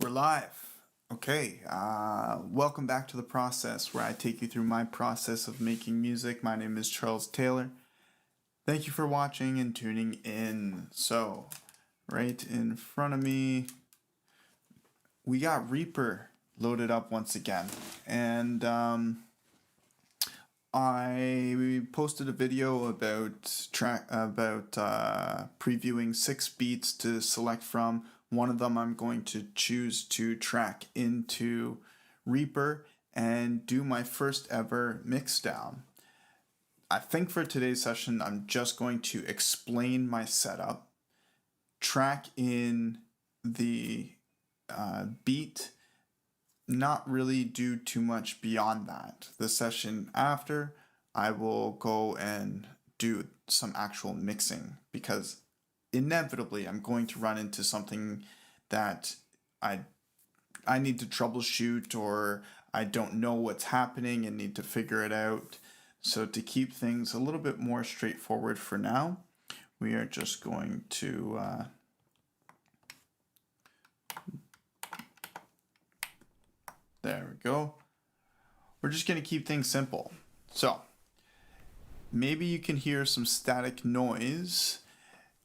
We're live. Okay, welcome back to the process where I take you through my process of making music. My name is Charles Taylor. Thank you for watching and tuning in. So, right in front of me, we got Reaper loaded up once again. And I posted a video about previewing 6 beats to select from. One of them I'm going to choose to track into Reaper and do my first ever mix down. I think for today's session I'm just going to explain my setup, track in the beat, not really do too much beyond that. The session after, I will go and do some actual mixing because inevitably I'm going to run into something that I need to troubleshoot, or I don't know what's happening and need to figure it out. So to keep things a little bit more straightforward for now, we are just going to there we go. We're just going to keep things simple. So maybe you can hear some static noise.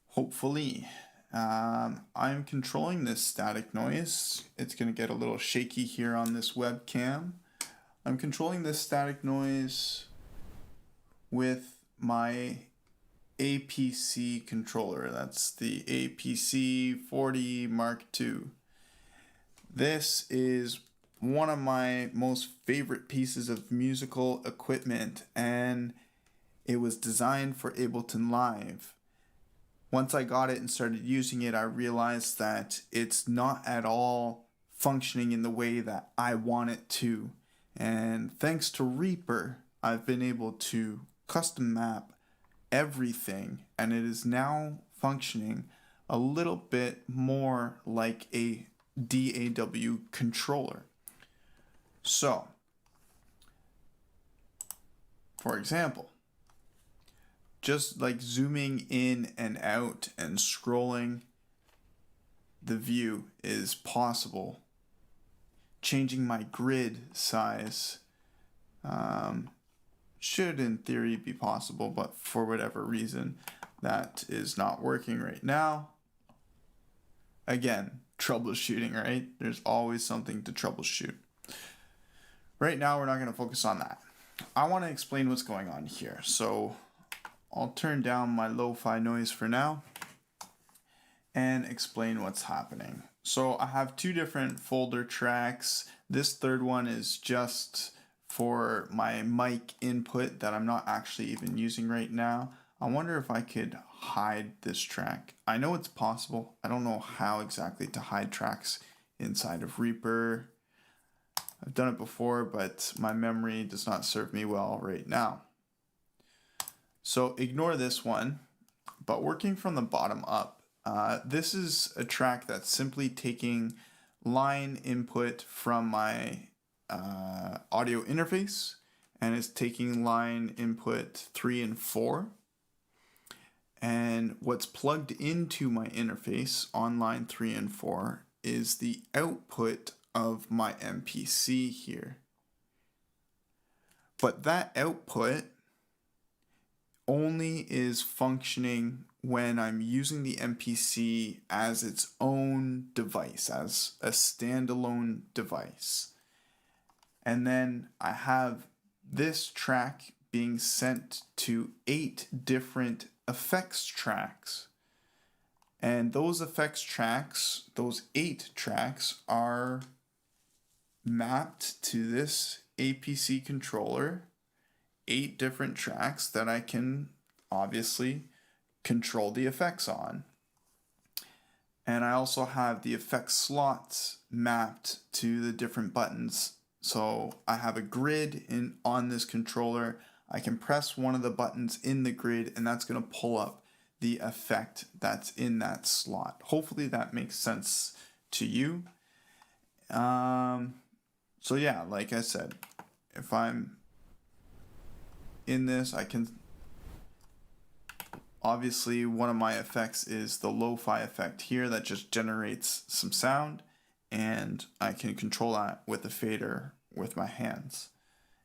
Hopefully. I'm controlling this static noise. It's going to get a little shaky here on this webcam. I'm controlling this static noise with my APC controller. That's the APC 40 Mark II. This is one of my most favorite pieces of musical equipment, and it was designed for Ableton Live. Once I got it and started using it, I realized that it's not at all functioning in the way that I want it to. And thanks to Reaper, I've been able to custom map everything, and it is now functioning a little bit more like a DAW controller. So, for example, just like zooming in and out and scrolling the view is possible. Changing my grid size should in theory be possible, but for whatever reason that is not working right now. Again, troubleshooting, right? There's always something to troubleshoot. Right now we're not going to focus on that. I want to explain what's going on here. So I'll turn down my lo-fi noise for now and explain what's happening. So I have 2 different folder tracks. This third one is just for my mic input that I'm not actually even using right now. I wonder if I could hide this track. I know it's possible. I don't know how exactly to hide tracks inside of Reaper. I've done it before, but my memory does not serve me well right now. So ignore this one, but working from the bottom up, this is a track that's simply taking line input from my audio interface, and it's taking line input 3 and 4. And what's plugged into my interface on line 3 and 4 is the output of my MPC here. But that output only is functioning when I'm using the MPC as its own device, as a standalone device. And then I have this track being sent to 8 different effects tracks. And those effects tracks, those 8 tracks, are mapped to this APC controller. 8 different tracks that I can obviously control the effects on. And I also have the effect slots mapped to the different buttons. So I have a grid on this controller. I can press one of the buttons in the grid, and that's going to pull up the effect that's in that slot. Hopefully that makes sense to you. So yeah, like I said, if I'm in this, I can obviously one of my effects is the lo-fi effect here that just generates some sound, and I can control that with a fader with my hands.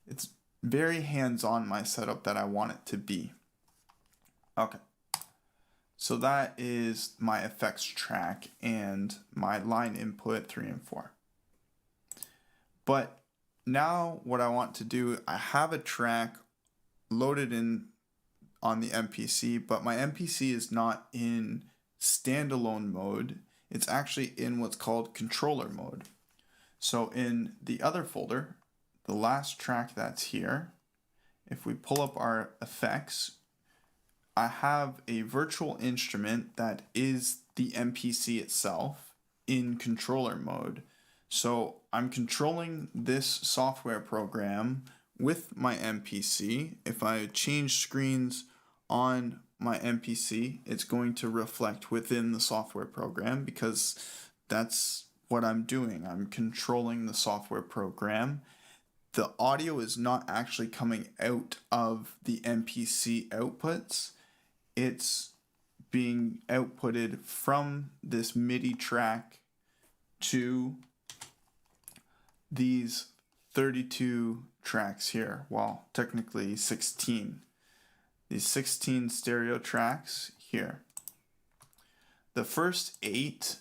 It's very hands-on, my setup that I want it to be. Okay. So that is my effects track and my line input 3 and 4. But now what I want to do, I have a track loaded in on the MPC, but my MPC is not in standalone mode. It's actually in what's called controller mode. So in the other folder, the last track that's here, if we pull up our effects, I have a virtual instrument that is the MPC itself in controller mode. So I'm controlling this software program with my MPC. If I change screens on my MPC, it's going to reflect within the software program because that's what I'm doing. I'm controlling the software program. The audio is not actually coming out of the MPC outputs. It's being outputted from this MIDI track to these 32 tracks here. Well, technically 16. These 16 stereo tracks here. The first 8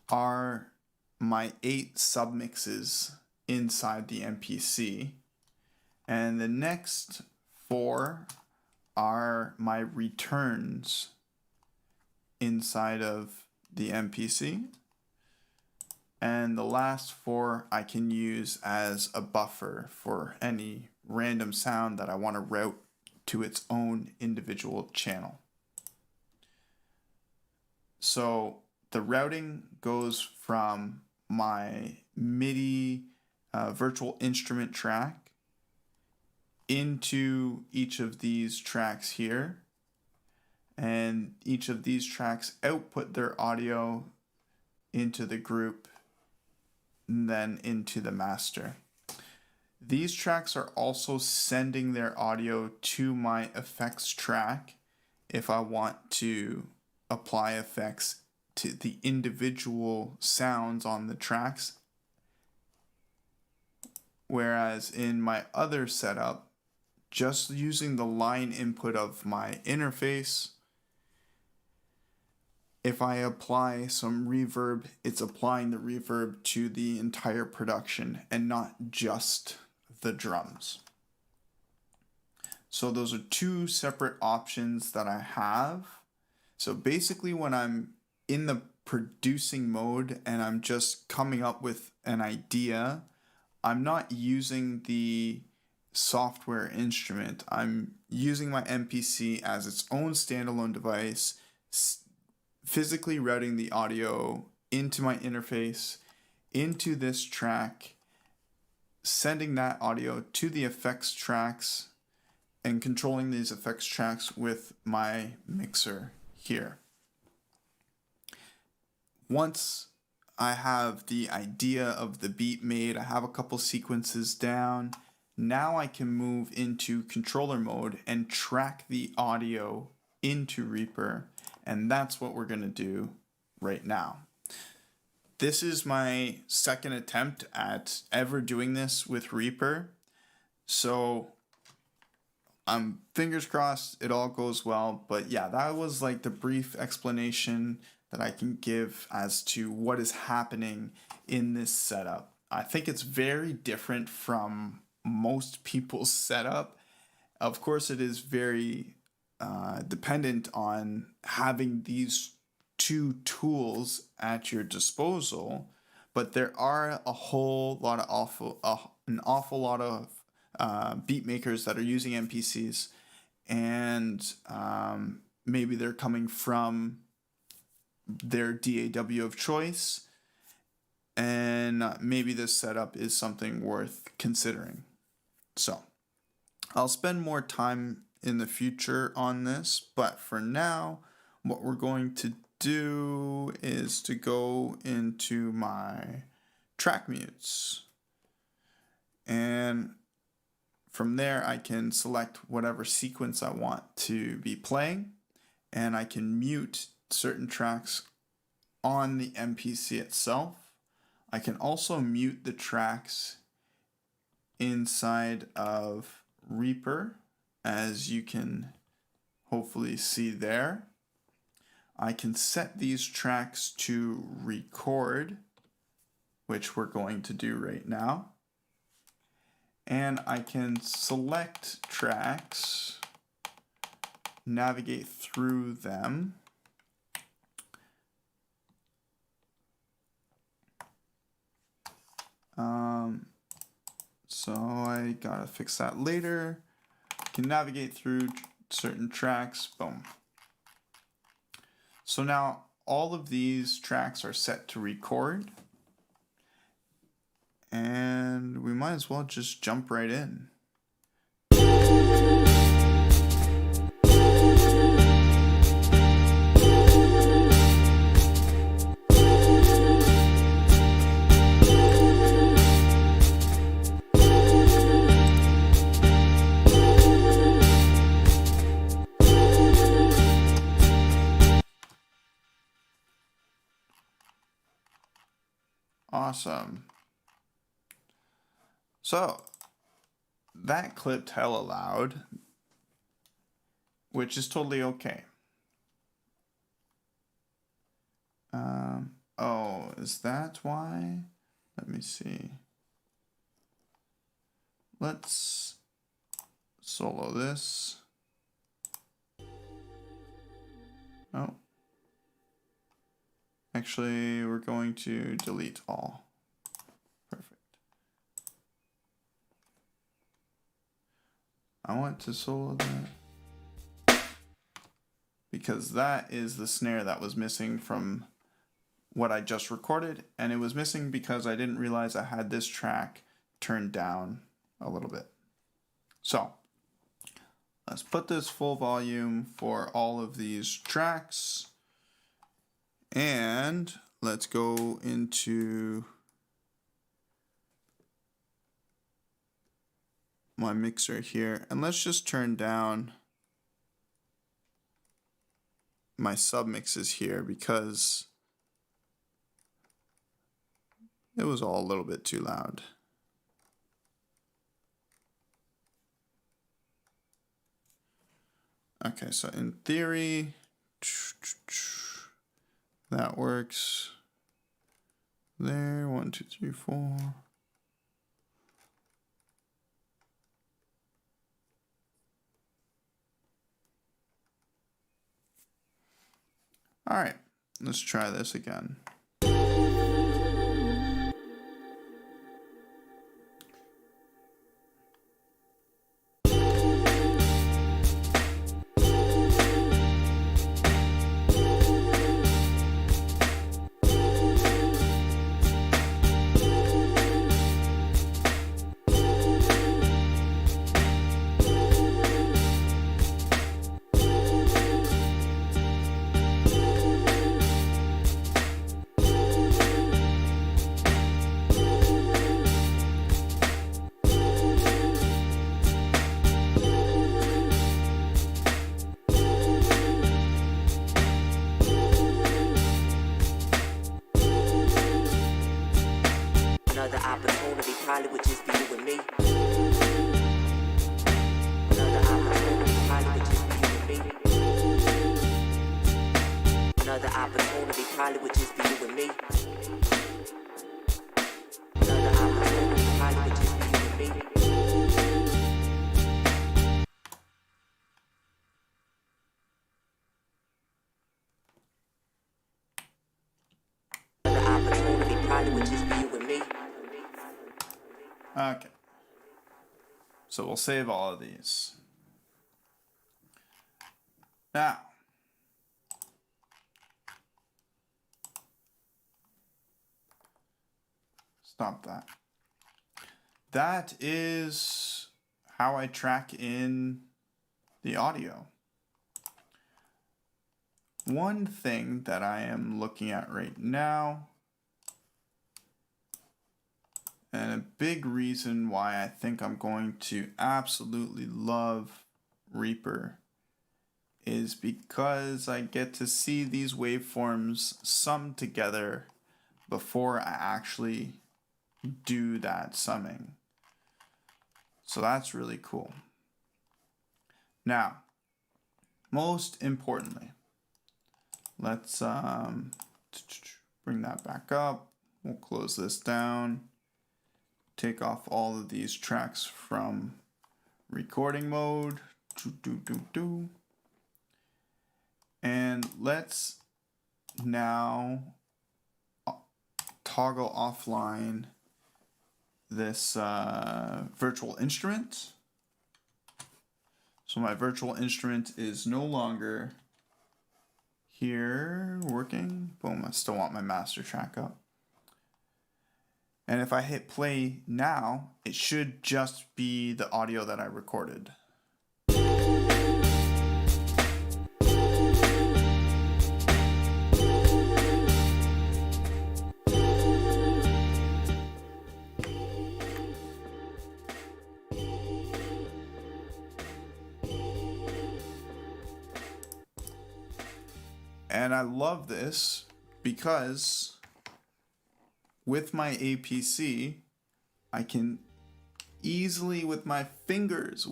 are my 8 submixes inside the MPC, and the next 4 are my returns inside of the MPC, and the last 4 I can use as a buffer for any random sound that I want to route to its own individual channel. So the routing goes from my MIDI virtual instrument track into each of these tracks here, and each of these tracks output their audio into the group and then into the master. These tracks are also sending their audio to my effects track if I want to apply effects to the individual sounds on the tracks. Whereas in my other setup, just using the line input of my interface, if I apply some reverb, it's applying the reverb to the entire production and not just the drums. So those are 2 separate options that I have. So basically when I'm in the producing mode and I'm just coming up with an idea, I'm not using the software instrument. I'm using my MPC as its own standalone device, physically routing the audio into my interface, into this track, sending that audio to the effects tracks, and controlling these effects tracks with my mixer here. Once I have the idea of the beat made, I have a couple sequences down, now I can move into controller mode and track the audio into Reaper, and that's what we're going to do right now. This is my second attempt at ever doing this with Reaper, so I'm fingers crossed it all goes well. But yeah, that was like the brief explanation that I can give as to what is happening in this setup. I think it's very different from most people's setup. Of course, it is very dependent on having these 2 tools at your disposal, but there are a whole lot of an awful lot of beat makers that are using MPCs, and maybe they're coming from their DAW of choice, and maybe this setup is something worth considering. So I'll spend more time in the future on this, but for now, what we're going to do is to go into my track mutes, and from there I can select whatever sequence I want to be playing, and I can mute certain tracks on the MPC itself. I can also mute the tracks inside of Reaper, as you can hopefully see there. I can set these tracks to record, which we're going to do right now. And I can select tracks, navigate through them. So I gotta fix that later. Can navigate through certain tracks, boom. So now all of these tracks are set to record, and we might as well just jump right in. Awesome. So that clipped hella loud, which is totally okay. Oh, is that why? Let me see. Let's solo this. Oh. Actually, we're going to delete all. Perfect. I want to solo that because that is the snare that was missing from what I just recorded, and it was missing because I didn't realize I had this track turned down a little bit. So let's put this full volume for all of these tracks, and let's go into my mixer here, and let's just turn down my submixes here because it was all a little bit too loud. Okay, so in theory, that works. There, 1, 2, 3, 4. All right, let's try this again. Another opportunity, probably would just be you and me. Another opportunity, probably would just be you and me. Another opportunity, probably would just be you and me. Another opportunity, probably would just be you and me. Another opportunity, probably would just be you and me. Okay. So we'll save all of these. Now, stop that. That is how I track in the audio. One thing that I am looking at right now, and a big reason why I think I'm going to absolutely love Reaper, is because I get to see these waveforms summed together before I actually do that summing. So that's really cool. Now, most importantly, let's bring that back up. We'll close this down. Take off all of these tracks from recording mode. And let's now toggle offline this virtual instrument. So my virtual instrument is no longer here working. Boom, I still want my master track up. And if I hit play now, it should just be the audio that I recorded. And I love this because with my APC, I can easily with my fingers,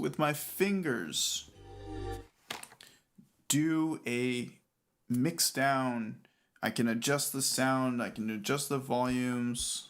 do a mix down. I can adjust the sound, I can adjust the volumes.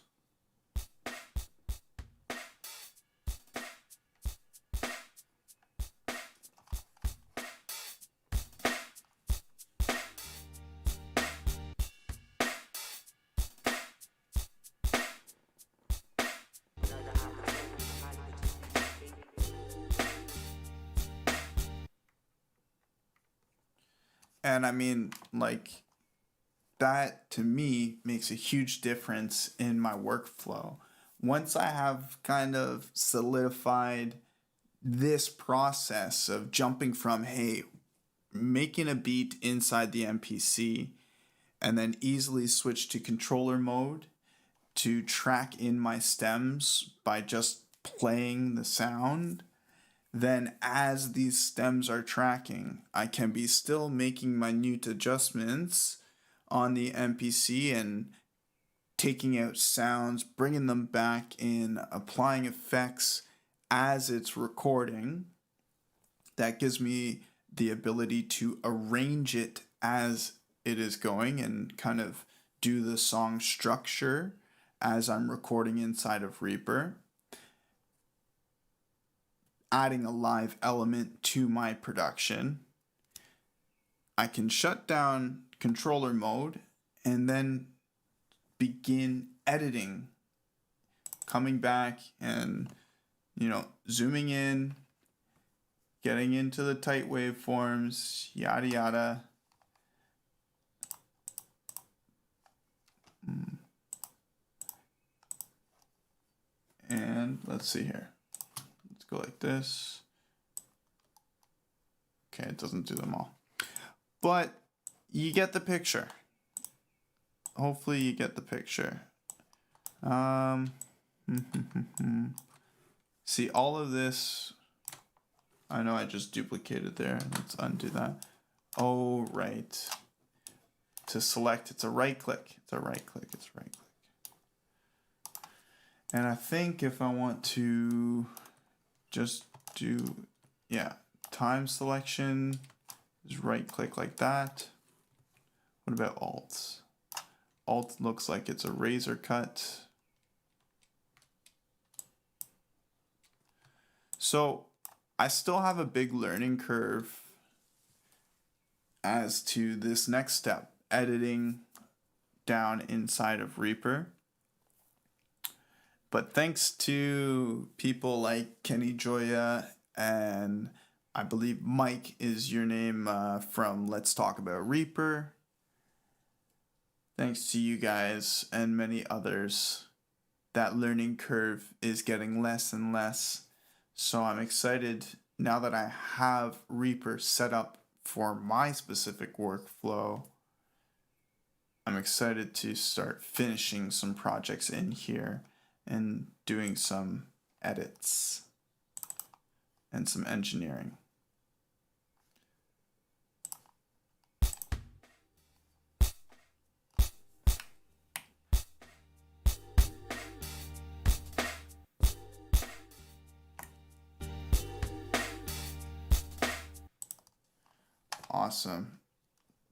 And I mean, like, that to me makes a huge difference in my workflow. Once I have kind of solidified this process of jumping from, hey, making a beat inside the MPC and then easily switch to controller mode to track in my stems by just playing the sound, then as these stems are tracking, I can be still making minute adjustments on the MPC and taking out sounds, bringing them back in, applying effects as it's recording. That gives me the ability to arrange it as it is going and kind of do the song structure as I'm recording inside of Reaper, adding a live element to my production. I can shut down controller mode and then begin editing, coming back and, zooming in, getting into the tight waveforms, yada yada. And let's see here. Let's go like this. Okay, it doesn't do them all. But you get the picture. Hopefully you get the picture. See, all of this, I know I just duplicated there. Let's undo that. Oh, right. To select, it's a right click. It's a right click. And I think if I want to just do, time selection, just right click like that. What about alt? Alt looks like it's a razor cut. So I still have a big learning curve as to this next step, editing down inside of Reaper. But thanks to people like Kenny Joya and I believe Mike is your name from Let's Talk About Reaper. Thanks to you guys and many others, that learning curve is getting less and less. So I'm excited now that I have Reaper set up for my specific workflow. I'm excited to start finishing some projects in here and doing some edits and some engineering. awesome.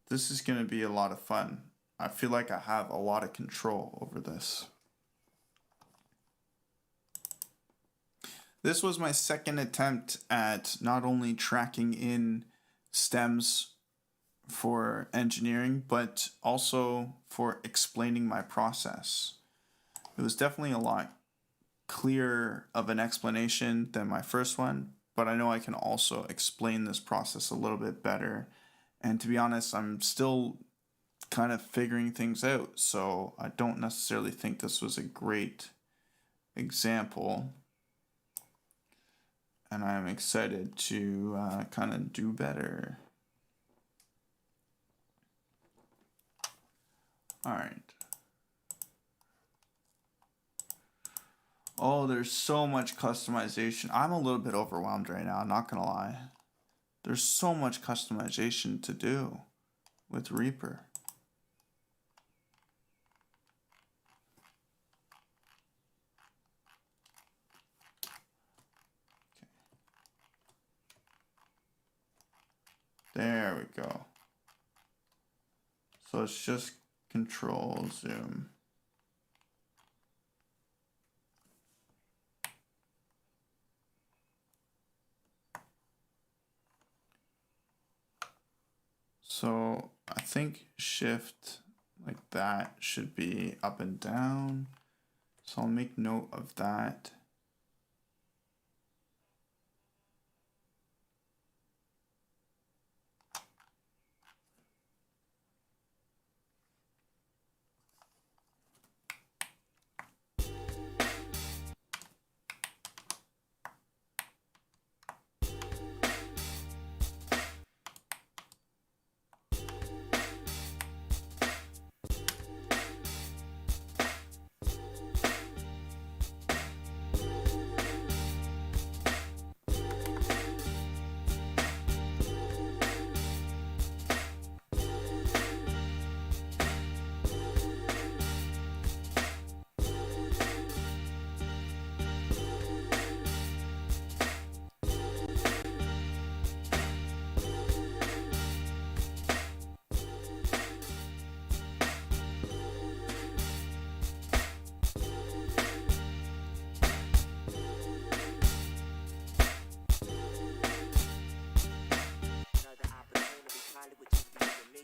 This is going to be a lot of fun. I feel like I have a lot of control over this. This was my second attempt at not only tracking in stems for engineering, but also for explaining my process. It was definitely a lot clearer of an explanation than my first one, but I know I can also explain this process a little bit better. And to be honest, I'm still kind of figuring things out, so I don't necessarily think this was a great example. And I'm excited to kind of do better. All right. Oh, there's so much customization. I'm a little bit overwhelmed right now, I'm not gonna lie. There's so much customization to do with Reaper. There we go. So it's just control zoom. So I think shift like that should be up and down. So I'll make note of that. Another opportunity, Hollywood, you be with me.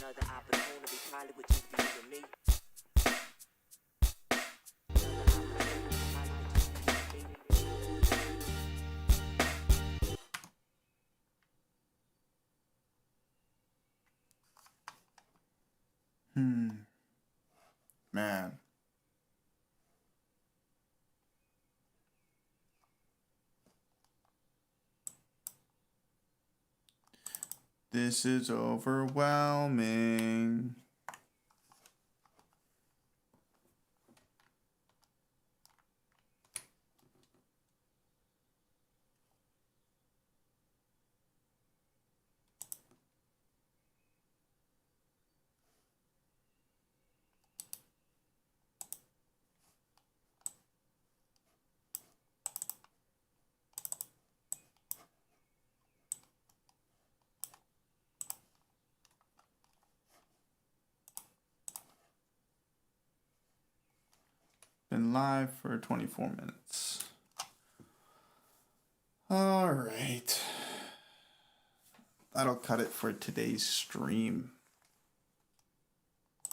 Another opportunity, Hollywood, you be with me. Man. This is overwhelming. Been live for 24 minutes. All right. That'll cut it for today's stream.